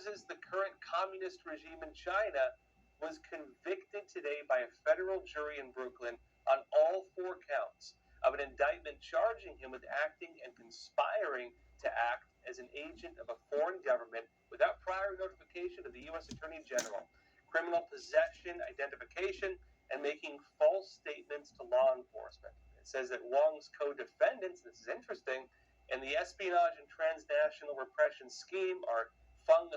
opposes the current communist regime in China, was convicted today by a federal jury in Brooklyn on all 4 counts of an indictment charging him with acting and conspiring to act as an agent of a foreign government without prior notification of the U.S. Attorney General, criminal possession, identification, and making false statements to law enforcement. It says that Wong's co-defendants, this is interesting, in the espionage and transnational repression scheme are Feng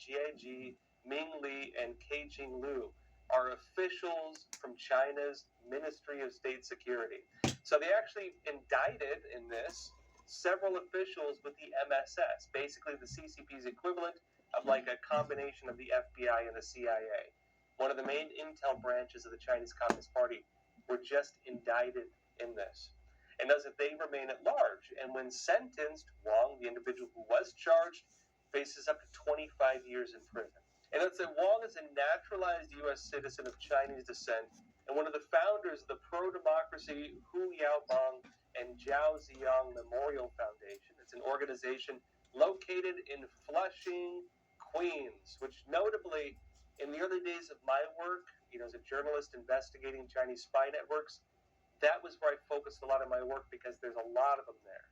He, Jie Ming Li, and Keijing Liu, are officials from China's Ministry of State Security. So they actually indicted in this several officials with the MSS, basically the CCP's equivalent of like a combination of the FBI and the CIA. One of the main intel branches of the Chinese Communist Party were just indicted in this. And notice that they remain at large. And when sentenced, Wong, the individual who was charged, faces up to 25 years in prison. And notice that Wong is a naturalized U.S. citizen of Chinese descent and one of the founders of the pro-democracy Hu Yaobang and Zhao Ziyang Memorial Foundation. It's an organization located in Flushing, Queens, which notably, in the early days of my work, as a journalist investigating Chinese spy networks, that was where I focused a lot of my work because there's a lot of them there.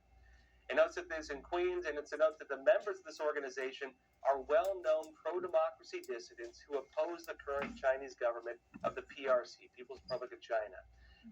And notice that there's in Queens, and it's note that the members of this organization are well-known pro-democracy dissidents who oppose the current Chinese government of the PRC, People's Republic of China.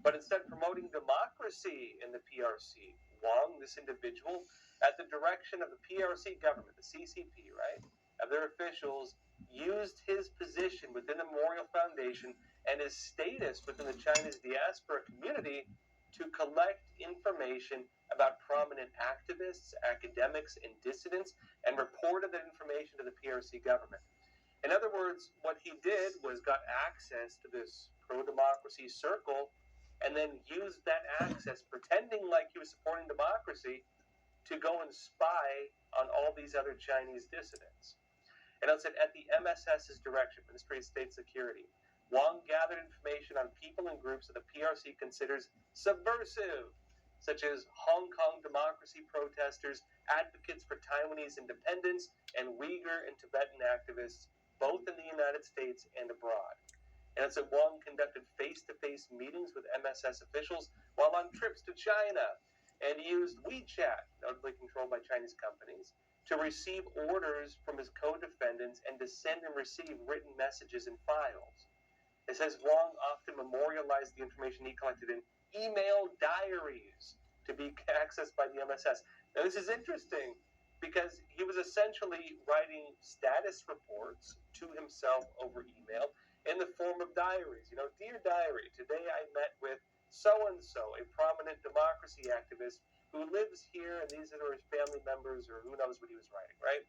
But instead of promoting democracy in the PRC, Wong, this individual, at the direction of the PRC government, the CCP, right, of their officials, used his position within the Memorial Foundation and his status within the Chinese diaspora community to collect information about prominent activists, academics, and dissidents, and reported that information to the PRC government. In other words, what he did was got access to this pro-democracy circle and then used that access, pretending like he was supporting democracy, to go and spy on all these other Chinese dissidents. And it said at the MSS's direction, Ministry of State Security, Wong gathered information on people and groups that the PRC considers subversive, such as Hong Kong democracy protesters, advocates for Taiwanese independence, and Uyghur and Tibetan activists, both in the United States and abroad. And it said Wong conducted face-to-face meetings with MSS officials while on trips to China, and used WeChat, notably controlled by Chinese companies, to receive orders from his co-defendants and to send and receive written messages and files. It says Wong often memorialized the information he collected in email diaries to be accessed by the MSS. Now, this is interesting because he was essentially writing status reports to himself over email in the form of diaries. Dear diary, today I met with so-and-so, a prominent democracy activist who lives here, and these are his family members, or who knows what he was writing, right?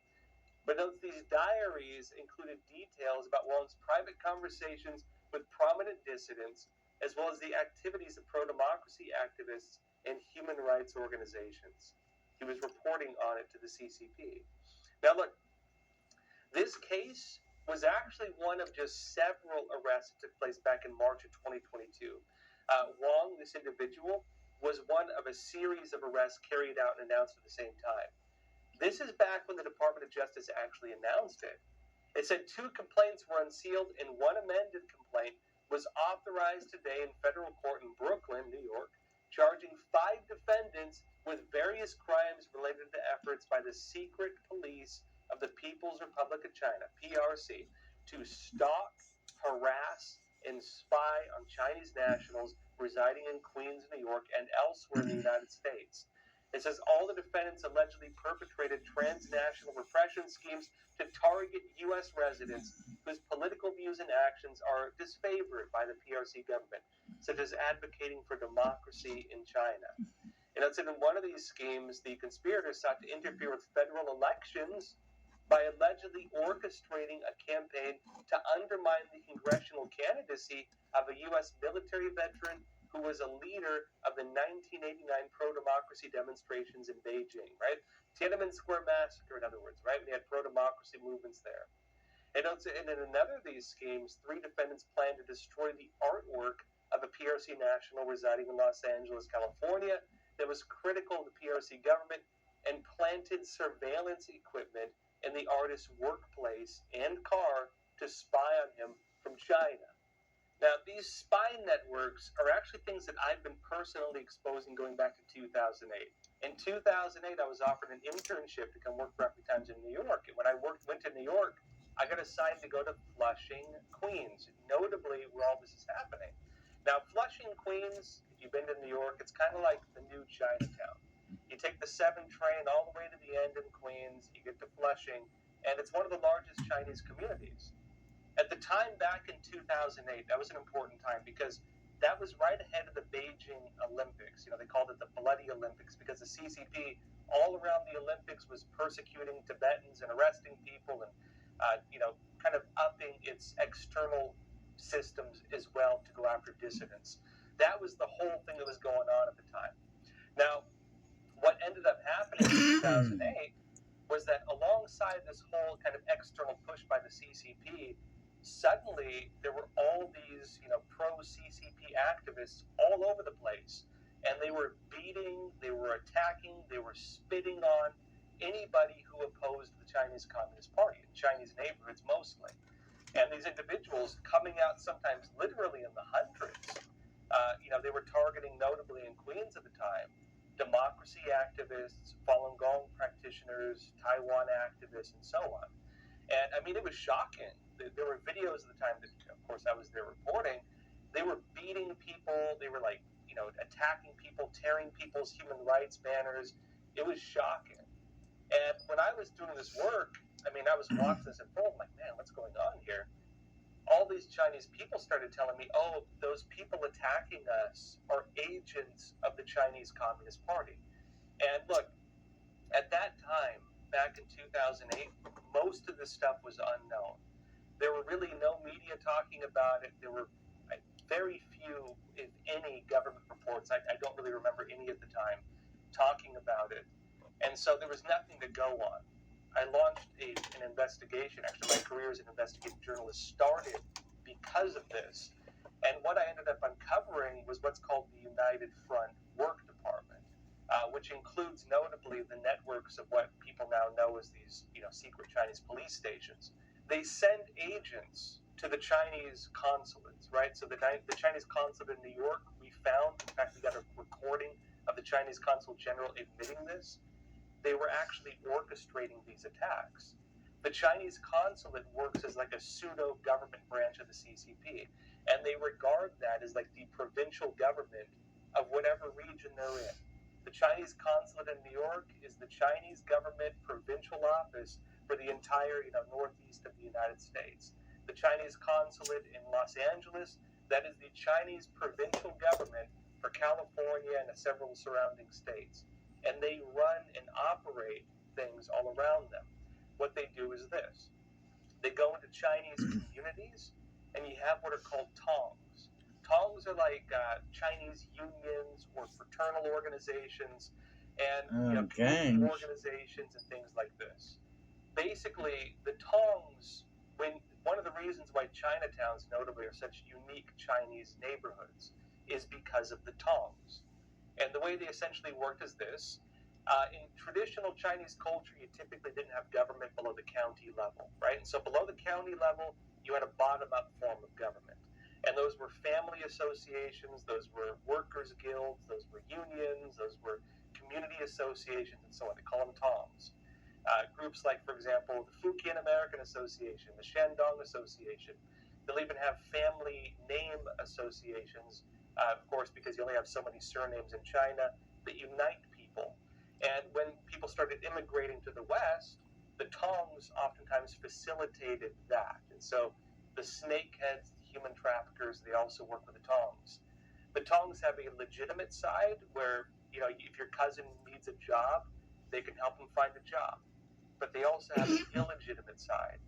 But note these diaries included details about Wong's private conversations with prominent dissidents, as well as the activities of pro-democracy activists and human rights organizations. He was reporting on it to the CCP. Now look, this case was actually one of just several arrests that took place back in March of 2022. Wong, this individual, was one of a series of arrests carried out and announced at the same time. This is back when the Department of Justice actually announced it. It said 2 complaints were unsealed and 1 amended complaint was authorized today in federal court in Brooklyn, New York, charging 5 defendants with various crimes related to efforts by the secret police of the People's Republic of China, PRC, to stalk, harass, and spy on Chinese nationals residing in Queens, New York, and elsewhere in the United States. It says all the defendants allegedly perpetrated transnational repression schemes to target U.S. residents whose political views and actions are disfavored by the PRC government, such as advocating for democracy in China. And it said in one of these schemes, the conspirators sought to interfere with federal elections by allegedly orchestrating a campaign to undermine the congressional candidacy of a U.S. military veteran who was a leader of the 1989 pro-democracy demonstrations in Beijing, right? Tiananmen Square massacre, in other words, right? We had pro-democracy movements there. And in another of these schemes, 3 defendants planned to destroy the artwork of a PRC national residing in Los Angeles, California, that was critical of the PRC government, and planted surveillance equipment in the artist's workplace and car to spy on him from China. Now, these spy networks are actually things that I've been personally exposing going back to 2008. In 2008, I was offered an internship to come work for Epoch Times in New York. And when I went to New York, I got assigned to go to Flushing, Queens, notably where all this is happening. Now, Flushing, Queens, if you've been to New York, it's kind of like the new Chinatown. You take the 7 train all the way to the end in Queens, you get to Flushing, and it's one of the largest Chinese communities. At the time back in 2008, that was an important time because that was right ahead of the Beijing Olympics. They called it the Bloody Olympics because the CCP all around the Olympics was persecuting Tibetans and arresting people and, kind of upping its external systems as well to go after dissidents. That was the whole thing that was going on at the time. Now, what ended up happening in 2008 was that alongside this whole kind of external push by the CCP, suddenly there were all these, pro-CCP activists all over the place. And they were beating, they were attacking, they were spitting on anybody who opposed the Chinese Communist Party, in Chinese neighborhoods mostly. And these individuals coming out sometimes literally in the hundreds. They were targeting, notably in Queens at the time, democracy activists, Falun Gong practitioners, Taiwan activists, and so on. And I mean, it was shocking. There were videos at the time that, of course, I was there reporting. They were beating people. They were attacking people, tearing people's human rights banners. It was shocking. And when I was doing this work, I was watching this at full. I'm like, man, what's going on here? All these Chinese people started telling me, oh, those people attacking us are agents of the Chinese Communist Party. And look, at that time, back in 2008, most of this stuff was unknown. There were really no media talking about it. There were very few, if any, government reports. I don't really remember any at the time talking about it. And so there was nothing to go on. I launched an investigation. Actually, my career as an investigative journalist started because of this. And what I ended up uncovering was what's called the United Front Work Department, which includes notably the networks of what people now know as these, secret Chinese police stations. They send agents to the Chinese consulates, right? So the Chinese consulate in New York, we found, in fact, we got a recording of the Chinese consul general admitting this. They were actually orchestrating these attacks. The Chinese consulate works as like a pseudo-government branch of the CCP, and they regard that as like the provincial government of whatever region they're in. The Chinese consulate in New York is the Chinese government provincial office for the entire, northeast of the United States. The Chinese consulate in Los Angeles, that is the Chinese provincial government for California and several surrounding states. And they run and operate things all around them. What they do is this. They go into Chinese communities, and you have what are called tongs. Tongs are like Chinese unions or fraternal organizations and community organizations and things like this. Basically, the tongs, one of the reasons why Chinatowns notably are such unique Chinese neighborhoods is because of the tongs. And the way they essentially worked is this. In traditional Chinese culture, you typically didn't have government below the county level, right? And so below the county level, you had a bottom-up form of government. And those were family associations, those were workers' guilds, those were unions, those were community associations, and so on. They call them tongs. Groups like, for example, the Fujian American Association, the Shandong Association. They'll even have family name associations, of course, because you only have so many surnames in China, that unite people. And when people started immigrating to the West, the tongs oftentimes facilitated that. And so the snakeheads, the human traffickers, they also work with the tongs. The tongs have a legitimate side where, if your cousin needs a job, they can help him find a job. But they also have an illegitimate side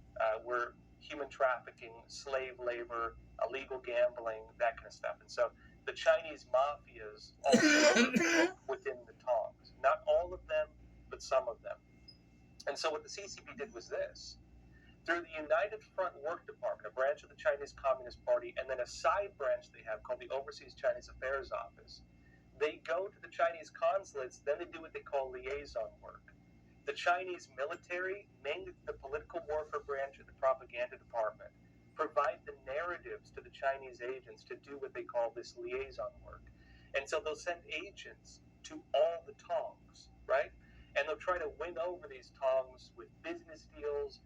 where human trafficking, slave labor, illegal gambling, that kind of stuff. And so the Chinese mafias also work within the tongs. Not all of them, but some of them. And so what the CCP did was this. Through the United Front Work Department, a branch of the Chinese Communist Party, and then a side branch they have called the Overseas Chinese Affairs Office, they go to the Chinese consulates, then they do what they call liaison work. The Chinese military, mainly the political warfare branch of the propaganda department, provide the narratives to the Chinese agents to do what they call this liaison work. And so they'll send agents to all the Tongs, right? And they'll try to win over these Tongs with business deals,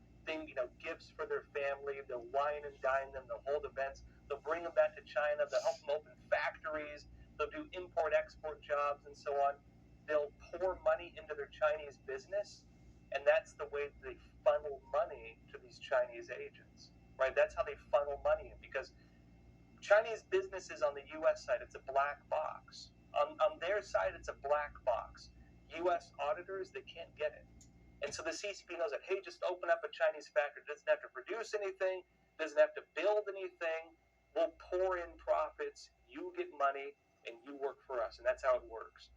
gifts for their family. They'll wine and dine them. They'll hold events. They'll bring them back to China. They'll help them open factories. They'll do import-export jobs and so on. They'll pour money into their Chinese business, and that's the way they funnel money to these Chinese agents, right? That's how they funnel money in, because Chinese businesses on the U.S. side, it's a black box. On their side, it's a black box. U.S. auditors, they can't get it. And so the CCP knows that, hey, just open up a Chinese factory. It doesn't have to produce anything, doesn't have to build anything. We'll pour in profits, you get money, and you work for us. And that's how it works.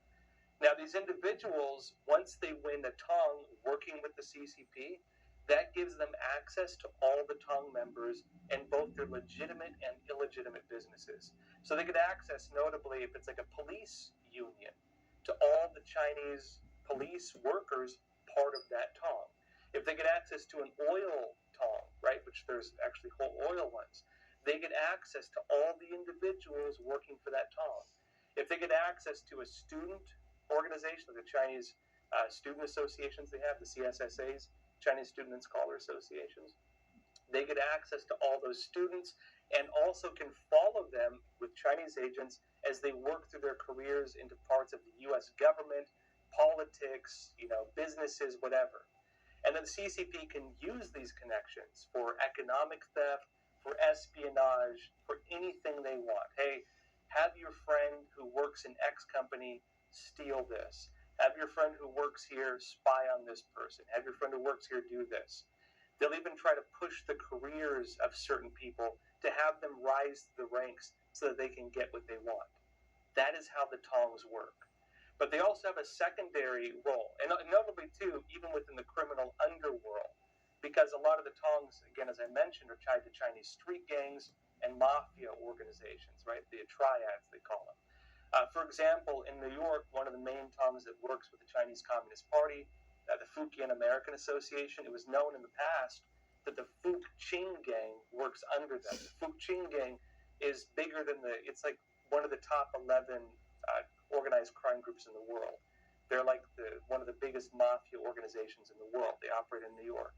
Now, these individuals, once they win a Tong working with the CCP, that gives them access to all the Tong members and both their legitimate and illegitimate businesses. So they get access, notably, if it's like a police union, to all the Chinese police workers part of that Tong. If they get access to an oil Tong, right, which there's actually whole oil ones, they get access to all the individuals working for that Tong. If they get access to a student organization, like the Chinese student associations they have, the CSSAs, Chinese Student and Scholar Associations, they get access to all those students and also can follow them with Chinese agents as they work through their careers into parts of the U.S. government, politics, businesses, whatever. And then the CCP can use these connections for economic theft, for espionage, for anything they want. Hey, have your friend who works in X company steal this. Have your friend who works here spy on this person. Have your friend who works here do this. They'll even try to push the careers of certain people to have them rise to the ranks so that they can get what they want. That is how the Tongs work. But they also have a secondary role, and notably, too, even within the criminal underworld, because a lot of the Tongs, again, as I mentioned, are tied to Chinese street gangs and mafia organizations, right? The triads, they call them. For example, in New York, one of the main Tongs that works with the Chinese Communist Party, the Fujian American Association, it was known in the past that the Fuqing Gang works under them. The Fuqing Gang is bigger than it's like one of the top 11 organized crime groups in the world. They're like one of the biggest mafia organizations in the world. They operate in New York.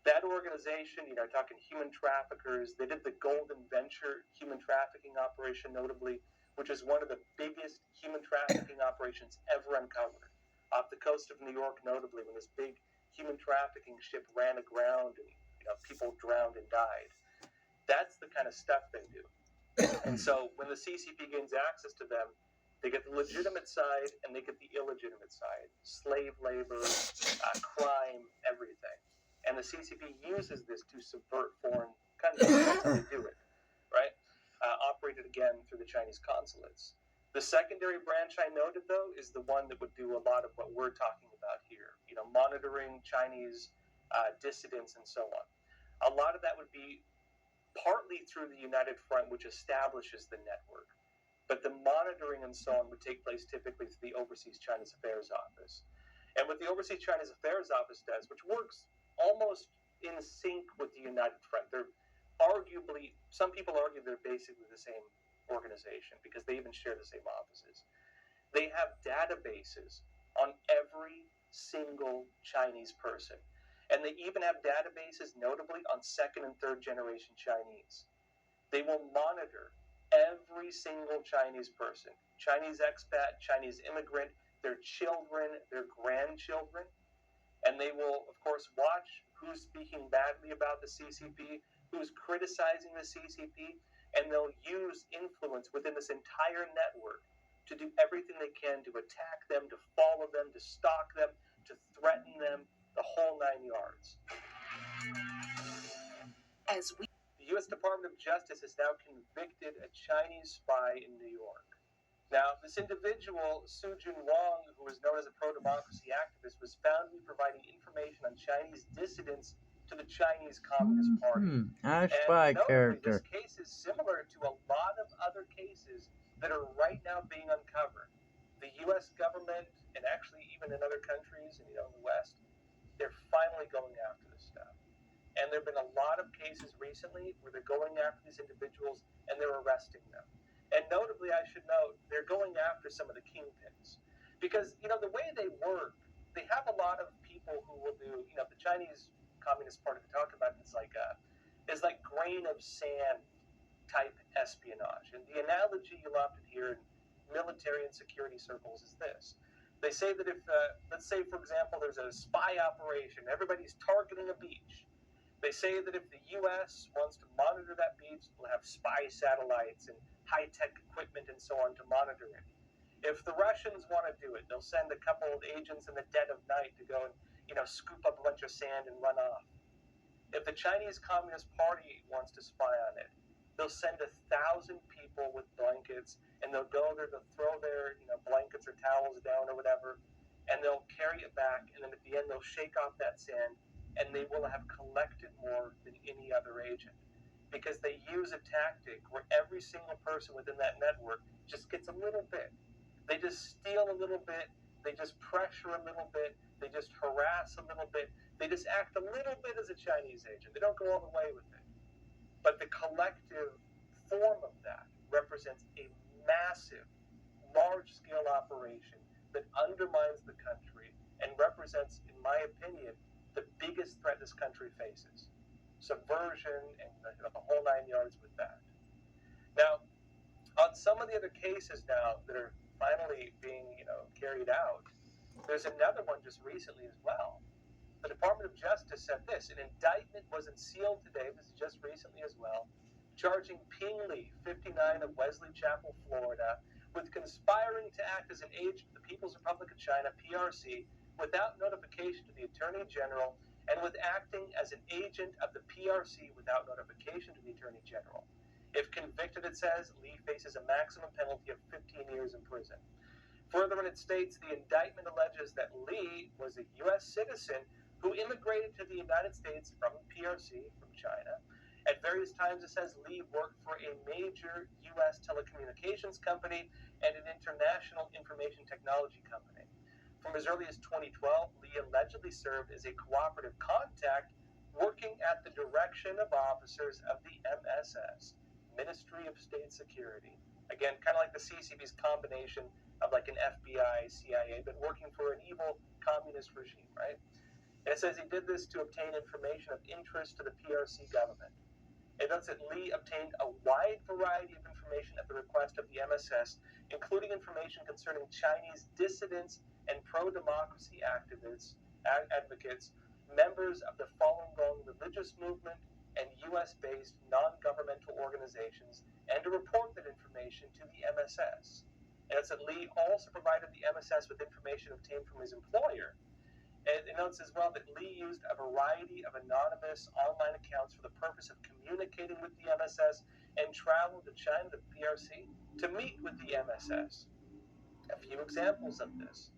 That organization, talking human traffickers, they did the Golden Venture human trafficking operation, notably, which is one of the biggest human trafficking operations ever uncovered. Off the coast of New York, notably, when this big human trafficking ship ran aground and people drowned and died. That's the kind of stuff they do. And so when the CCP gains access to them, they get the legitimate side and they get the illegitimate side. Slave labor, crime, everything. And the CCP uses this to subvert foreign countries. That's how they do it, right? Operated again through the Chinese consulates. The secondary branch I noted, though, is the one that would do a lot of what we're talking about here, monitoring Chinese dissidents and so on. A lot of that would be partly through the United Front, which establishes the network. But the monitoring and so on would take place typically through the Overseas Chinese Affairs Office. And what the Overseas Chinese Affairs Office does, which works almost in sync with the United Front, they're arguably, some people argue they're basically the same organization because they even share the same offices. They have databases on every single Chinese person. And they even have databases, notably, on second and third generation Chinese. They will monitor every single Chinese person, Chinese expat, Chinese immigrant, their children, their grandchildren. And they will, of course, watch who's speaking badly about the CCP, who's criticizing the CCP, and they'll use influence within this entire network to do everything they can to attack them, to follow them, to stalk them, to threaten them, the whole 9 yards. The U.S. Department of Justice has now convicted a Chinese spy in New York. Now, this individual, Su Jun Wang, who was known as a pro-democracy activist, was found to be providing information on Chinese dissidents to the Chinese Communist Party. A And spy notably, character. this case is similar to a lot of other cases that are right now being uncovered. The U.S. government and actually even in other countries and in the West, they're finally going after this stuff. And there have been a lot of cases recently where they're going after these individuals and they're arresting them. And notably, I should note, they're going after some of the kingpins. Because, the way they work, they have a lot of people who will do, the Chinese Communist Party they're talking about is like grain of sand type espionage. And the analogy you'll often hear in military and security circles is this. They say that if, let's say, for example, there's a spy operation, everybody's targeting a beach. They say that if the U.S. wants to monitor that beach, they'll have spy satellites and high-tech equipment and so on to monitor it. If the Russians want to do it, they'll send a couple of agents in the dead of night to go and, scoop up a bunch of sand and run off. If the Chinese Communist Party wants to spy on it, they'll send 1,000 people with blankets, and they'll go there, they'll throw their, blankets or towels down or whatever, and they'll carry it back, and then at the end they'll shake off that sand, and they will have collected more than any other agent. Because they use a tactic where every single person within that network just gets a little bit. They just steal a little bit, they just pressure a little bit, they just harass a little bit, they just act a little bit as a Chinese agent. They don't go all the way with it. But the collective form of that represents a massive, large-scale operation that undermines the country and represents, in my opinion, the biggest threat this country faces. Subversion and the whole 9 yards with that. Now, on some of the other cases now that are finally being, carried out, there's another one just recently as well. The Department of Justice said this: an indictment was unsealed today, this is just recently as well, charging Ping Li, 59, of Wesley Chapel, Florida, with conspiring to act as an agent of the People's Republic of China, PRC, without notification to the Attorney General, and with acting as an agent of the PRC without notification to the Attorney General. If convicted, it says, Li faces a maximum penalty of 15 years in prison. Further, it states the indictment alleges that Li was a U.S. citizen who immigrated to the United States from PRC, from China. At various times, it says Li worked for a major U.S. telecommunications company and an international information technology company. From as early as 2012, Li allegedly served as a cooperative contact working at the direction of officers of the MSS, Ministry of State Security. Again, kind of like the CCP's combination of like an FBI, CIA, but working for an evil communist regime, right? And it says he did this to obtain information of interest to the PRC government. It notes that Li obtained a wide variety of information at the request of the MSS, including information concerning Chinese dissidents and pro-democracy advocates, members of the Falun Gong religious movement, and U.S.-based non-governmental organizations, and to report that information to the MSS. And it's that Li also provided the MSS with information obtained from his employer. And it notes as well that Li used a variety of anonymous online accounts for the purpose of communicating with the MSS and traveled to China, the PRC, to meet with the MSS. A few examples of this.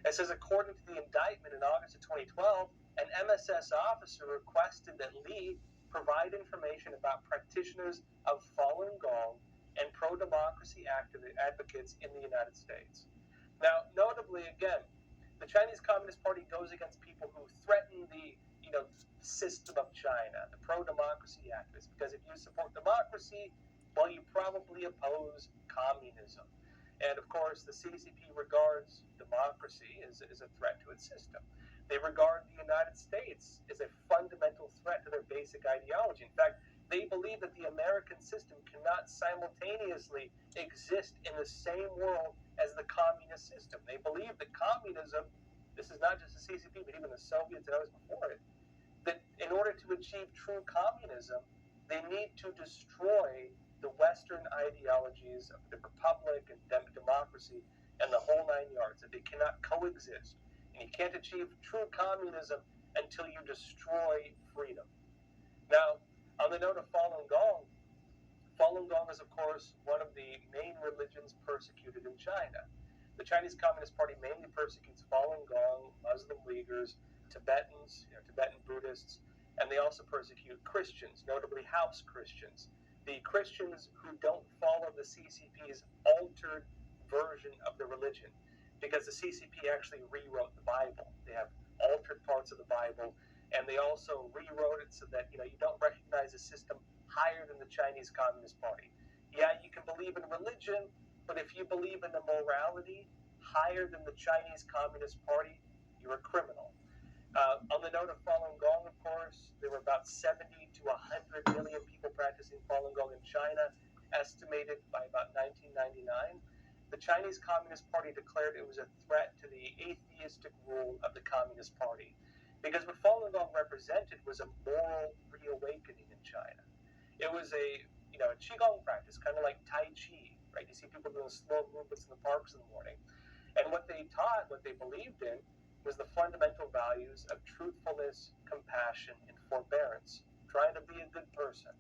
It says, according to the indictment in August of 2012, an MSS officer requested that Li provide information about practitioners of Falun Gong and pro-democracy advocates in the United States. Now, notably, again, the Chinese Communist Party goes against people who threaten the, system of China, the pro-democracy activists, because if you support democracy, well, you probably oppose communism. And of course, the CCP regards democracy as a threat to its system. They regard the United States as a fundamental threat to their basic ideology. In fact, they believe that the American system cannot simultaneously exist in the same world as the communist system. They believe that communism, this is not just the CCP, but even the Soviets and others before it, that in order to achieve true communism, they need to destroy the Western ideologies of the republic and democracy and the whole 9 yards, that they cannot coexist. And you can't achieve true communism until you destroy freedom. Now, on the note of Falun Gong is, of course, one of the main religions persecuted in China. The Chinese Communist Party mainly persecutes Falun Gong, Muslim Uyghurs, Tibetans, Tibetan Buddhists, and they also persecute Christians, notably house Christians, the Christians who don't follow the CCP's altered version of the religion. because the CCP actually rewrote the Bible. They have altered parts of the Bible, and they also rewrote it so that you don't recognize a system higher than the Chinese Communist Party. Yeah, you can believe in religion, but if you believe in a morality higher than the Chinese Communist Party, you're a criminal. On the note of Falun Gong, of course, there were about 70 to 100 million people practicing Falun Gong in China, estimated by about 1999. The Chinese Communist Party declared it was a threat to the atheistic rule of the Communist Party, because what Falun Gong represented was a moral reawakening in China. It was a Qigong practice, kind of like Tai Chi, right? You see people doing slow movements in the parks in the morning. And what they taught, what they believed in, was the fundamental values of truthfulness, compassion, and forbearance, trying to be a good person.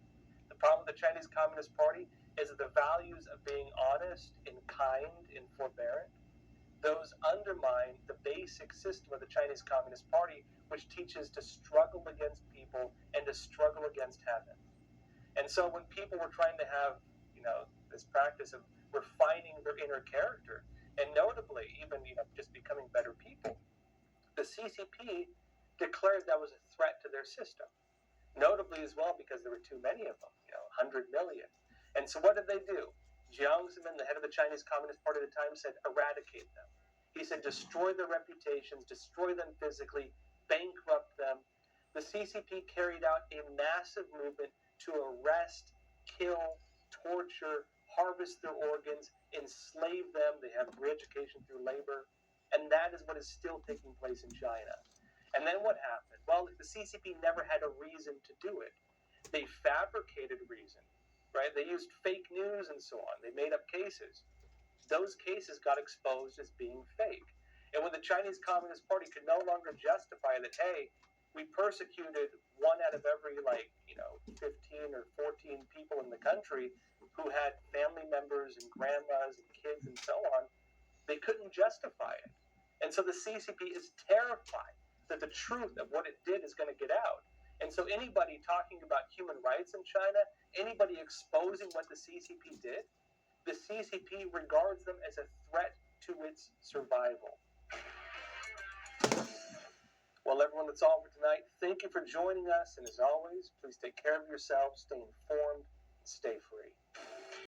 The problem with the Chinese Communist Party is that the values of being honest and kind and forbearant, those undermine the basic system of the Chinese Communist Party, which teaches to struggle against people and to struggle against heaven. And so when people were trying to have, this practice of refining their inner character, and notably even, just becoming better people, the CCP declared that was a threat to their system. Notably as well because there were too many of them, 100 million. And so what did they do? Jiang Zemin, the head of the Chinese Communist Party at the time, said eradicate them. He said destroy their reputations, destroy them physically, bankrupt them. The CCP carried out a massive movement to arrest, kill, torture, harvest their organs, enslave them. They have re-education through labor. And that is what is still taking place in China. And then what happened? Well, the CCP never had a reason to do it. They fabricated reason, right? They used fake news and so on. They made up cases. Those cases got exposed as being fake. And when the Chinese Communist Party could no longer justify that, hey, we persecuted one out of every 15 or 14 people in the country who had family members and grandmas and kids and so on, they couldn't justify it. And so the CCP is terrified that the truth of what it did is going to get out. And so anybody talking about human rights in China, anybody exposing what the CCP did, the CCP regards them as a threat to its survival. Well, everyone, that's all for tonight. Thank you for joining us. And as always, please take care of yourselves, stay informed, and stay free.